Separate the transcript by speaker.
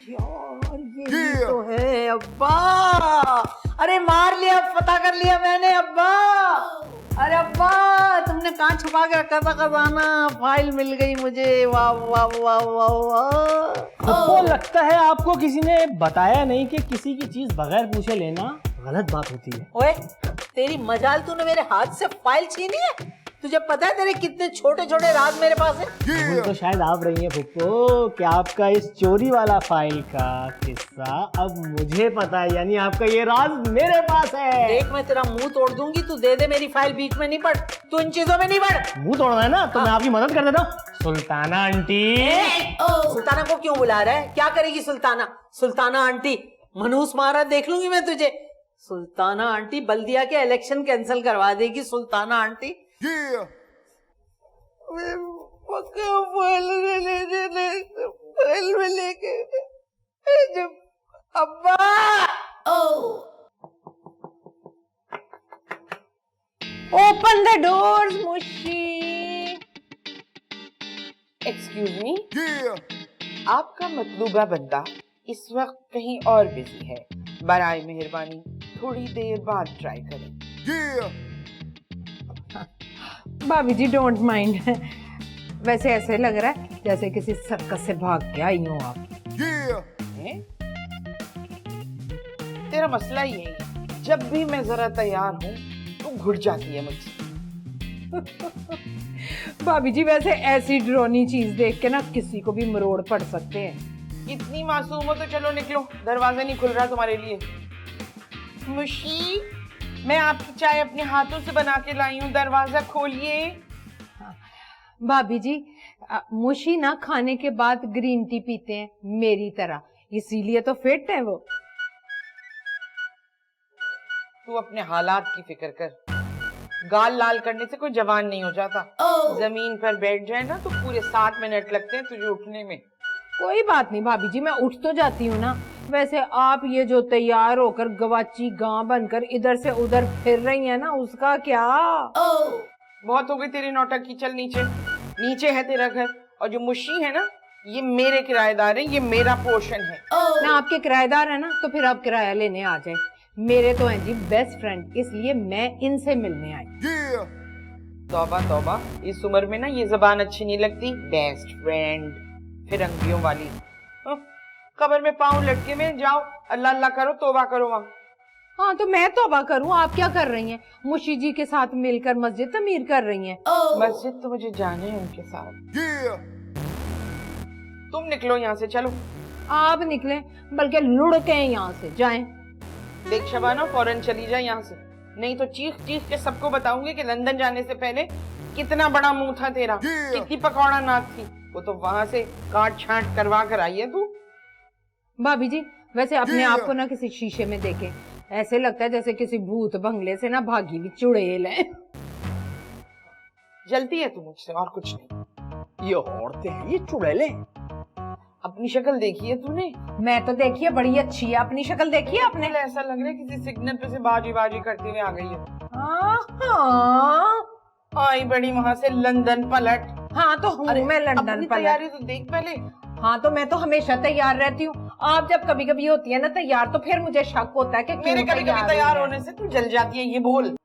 Speaker 1: यार ये तो है अब्बा। अरे मार लिया, पता कर लिया मैंने अब्बा। अरे अब्बा तुमने कहाँ छुपा के रखा था खजाना? फाइल मिल गई मुझे। वाह वाह वाह वाह वाह।
Speaker 2: आपको लगता है आपको किसी ने बताया नहीं कि किसी की चीज बगैर पूछे लेना गलत बात होती है।
Speaker 1: ओए तेरी मजाल, तूने मेरे हाथ से फाइल छीनी है? तुझे पता है तेरे कितने छोटे छोटे राज मेरे पास है?
Speaker 2: भूल तो शायद आप रही हैं फुप्पो कि आपका इस चोरी वाला फाइल का किस्सा अब मुझे पता है, यानी आपका ये राज मेरे पास है।
Speaker 1: देख मैं तेरा मुंह तोड़ दूंगी, तू दे दे मेरी फाइल, बीच में नहीं पड़, तू इन चीजों में नहीं पड़।
Speaker 2: मुंह तोड़ना है ना तो मैं आपकी मदद कर देता हूँ। सुल्ताना आंटी।
Speaker 1: सुल्ताना को क्यों बुला रहा है? क्या करेगी सुल्ताना? सुल्ताना आंटी मनहूस मारा देख लूंगी मैं तुझे। सुल्ताना आंटी बल्दिया के इलेक्शन कैंसिल करवा देगी। सुल्ताना आंटी अब्बा। ओपन द डोर्स मुशी।
Speaker 3: एक्सक्यूज मी, आपका मतलूबा बंदा इस वक्त कहीं और बिजी है, बराए मेहरबानी थोड़ी देर बाद ट्राई करें।
Speaker 4: भाभी जी डोंट माइंड। वैसे ऐसे लग रहा है जैसे किसी सर्कस से भाग के आई हो आप।
Speaker 3: तेरा मसला ही है, जब भी मैं जरा तैयार हूँ तो घुट जाती है मुझसे।
Speaker 4: भाभी जी वैसे ऐसी ड्रोनी चीज देख के ना किसी को भी मरोड़ पड़ सकते हैं।
Speaker 3: इतनी मासूम हो तो चलो निकलो, दरवाजा नहीं खुल रहा तुम्हारे लिए। मुशी, मैं आपकी चाय अपने हाथों से बना के लाई हूँ, दरवाजा खोलिए।
Speaker 4: भाभी जी मुशी ना खाने के बाद ग्रीन टी पीते हैं मेरी तरह, इसीलिए तो फिट है वो।
Speaker 3: तू अपने हालात की फिक्र कर, गाल लाल करने से कोई जवान नहीं हो जाता। जमीन पर बैठ जाए ना तो पूरे 7 मिनट लगते हैं तुझे उठने में।
Speaker 4: कोई बात नहीं भाभी जी, मैं उठ तो जाती हूँ ना। वैसे आप ये जो तैयार होकर गवाची गां बनकर इधर से उधर फिर रही हैं ना, उसका क्या?
Speaker 3: बहुत हो गई तेरी नौटंकी, चल नीचे। नीचे है तेरा घर, और जो मुशी है ना ये मेरे किराएदार हैं, ये मेरा पोर्शन है।
Speaker 4: ना आपके किराएदार है ना तो फिर आप किराया लेने आ जाए। मेरे तो हैं जी बेस्ट फ्रेंड, इसलिए मैं इनसे मिलने आई।
Speaker 3: तौबा तौबा, इस उम्र में ना ये जबान अच्छी नहीं लगती। बेस्ट फ्रेंड, फिर अंगियों वाली। कब्र में पाँव लटके में जाओ, अल्लाह अल्लाह करो, तौबा करो वहाँ।
Speaker 4: हाँ तो मैं तौबा करूँ, आप क्या कर रही हैं? मुशी जी के साथ मिलकर मस्जिद तमीर कर रही हैं।
Speaker 3: मस्जिद तो मुझे जाने है उनके साथ। तुम निकलो यहाँ से, चलो।
Speaker 4: आप निकलें, बल्कि लुढ़के यहाँ से जाएं।
Speaker 3: देख शबाना, फौरन चली जाए यहाँ से, नहीं तो चीख चीख के सबको बताऊंगी कि लंदन जाने से पहले कितना बड़ा मुंह था तेरा, कितनी पकौड़ा नाक थी। वो तो वहां से काट छांट करवा कर आई है तू।
Speaker 4: भाभी जी वैसे अपने आप को ना किसी शीशे में देखें, ऐसे लगता है जैसे किसी भूत बंगले से ना भागी हुई चुड़ैल है।
Speaker 3: जलती है तू मुझसे और कुछ नहीं।
Speaker 2: ये औरतें हैं, ये चुड़ैलें।
Speaker 3: अपनी शक्ल देखी है तूने?
Speaker 4: मैं तो देखिए बड़ी अच्छी है, अपनी शक्ल देखी है आपने?
Speaker 3: ऐसा लग रहा है किसी सिग्नल पे से बाजी बाजी करते हुए आ गई है। आई बड़ी वहां से लंदन पलट।
Speaker 4: हाँ तो हूँ मैं लंदन
Speaker 3: अपनी
Speaker 4: पलट।
Speaker 3: तैयारी तो देख पहले।
Speaker 4: हाँ तो मैं तो हमेशा तैयार रहती हूँ। आप जब कभी कभी होती है ना तैयार, तो फिर मुझे शक होता है कि
Speaker 3: मेरे कभी कभी तैयार होने से तू जल जाती है, ये बोल।